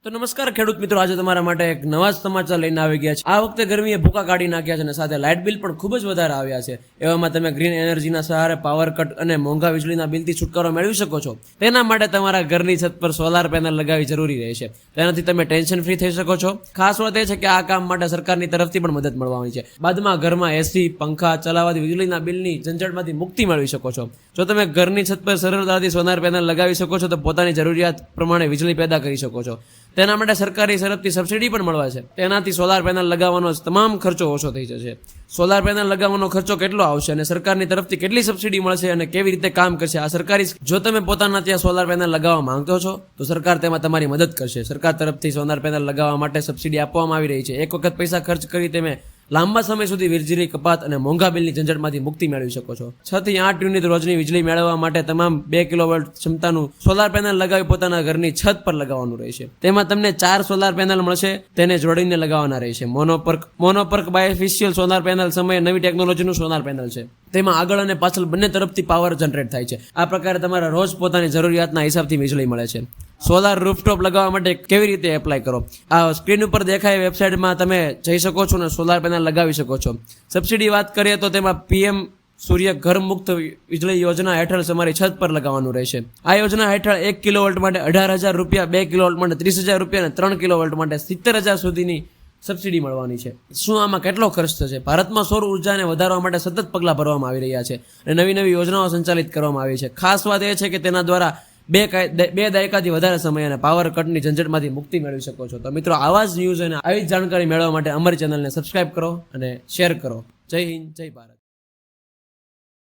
તો નમસ્કાર ખેડૂત મિત્રો, આજે તમારા માટે એક નવા જ સમાચાર લઈને આવી ગયા છે। આ વખતે ગરમીએ ભૂકા કાઢી નાખ્યા છે અને સાથે લાઇટ બિલ પણ ખૂબ જ વધારે આવ્યા છે। એવામાં તમે ગ્રીન એનર્જીના સહારે પાવર કટ અને મોંઘા વીજળીના બિલથી છુટકારો મેળવી શકો છો। તેના માટે તમારા ઘરની છત પર સોલાર પેનલ લગાવવી જરૂરી રહેશે। તેનાથી તમે ટેન્શન ફ્રી થઈ શકો છો। ખાસ વાત એ છે કે આ કામ માટે સરકારની તરફથી પણ મદદ મળવાની છે। બાદમાં ઘરમાં એસી પંખા ચલાવવાથી વીજળીના બિલની ઝંઝટમાંથી મુક્તિ મેળવી શકો છો। જો તમે ઘરની છત પર સરળતાથી સોલાર પેનલ લગાવી શકો છો તો પોતાની જરૂરિયાત પ્રમાણે વીજળી પેદા કરી શકો છો। તેના માટે સરકારી તરફથી સબસિડી પણ મળવા છે। તેનાથી સોલાર પેનલ લગાવવાનો તમામ ખર્ચો ઓછો થઈ જશે। સોલાર પેનલ લગાવવાનો ખર્ચો કેટલો આવશે અને સરકારની તરફથી કેટલી સબસિડી મળશે અને કેવી રીતે કામ કરશે આ સરકારી, જો તમે પોતાના ત્યાં સોલાર પેનલ લગાવવા માંગતો છો તો સરકાર તેમાં તમારી મદદ કરશે। સરકાર તરફથી સોલાર પેનલ લગાવવા માટે સબસિડી આપવામાં આવી રહી છે। એક વખત પૈસા ખર્ચ કરી તમે લાંબા સમય સુધી વીજળી કપાત અને મોંઘા બિલની ઝંઝટમાંથી મુક્તિ મેળવી શકો છો। 6 થી 8 યુનિટ રોજની વીજળી મેળવવા માટે તમામ 2 કિલોવોટ ક્ષમતાનું સોલાર પેનલ લગાવી પોતાના ઘરની છત પર લગાવવાનું રહેશે। તેમાં તમને 4 સોલાર પેનલ મળશે, તેને જોડીને લગાવવાના રહેશે। મોનોપર્ક બાયફેશિયલ સોલાર પેનલ સમયે નવી ટેકનોલોજીનું સોલાર પેનલ છે। તેમાં આગળ અને પાછળ બંને તરફથી પાવર જનરેટ થાય છે। આ પ્રકારે તમારે રોજ પોતાની જરૂરિયાતના હિસાબથી વીજળી મળે છે। સોલાર રૂફટોપ લગાવવા માટે કેવી રીતે એપ્લાય કરો, આ સ્ક્રીન ઉપર દેખાય વેબસાઇટમાં તમે જઈ શકો છો અને સોલાર પેનલ લગાવી શકો છો। સબસિડી વાત કરીએ તો તેમાં PM સૂર્ય ઘર મુક્ત વીજળી યોજના હેઠળ તમારી છત પર લગાવવાનું રહેશે। આ યોજના હેઠળ 1 કિલોવોલ્ટ માટે 18,000 રૂપિયા, 2 કિલોવોલ્ટ માટે 30,000 રૂપિયા અને 3 કિલોવોલ્ટ માટે 70,000 સુધીની સબસિડી મળવાની છે। શું આમાં કેટલો ખર્ચ થશે? ભારતમાં સૌર ઉર્જાને વધારવા માટે સતત પગલાં ભરવામાં આવી રહ્યા છે અને નવી નવી યોજનાઓ સંચાલિત કરવામાં આવી છે। ખાસ વાત એ છે કે તેના દ્વારા બે દાયકાથી વધારે સમય અને પાવર કટની ઝંઝટમાંથી મુક્તિ મેળવી શકો છો। તો મિત્રો, આવા જ ન્યૂઝ અને આવી જ જાણકારી મેળવવા માટે અમારી ચેનલને સબસ્ક્રાઇબ કરો અને શેર કરો। જય હિન્દ, જય ભારત।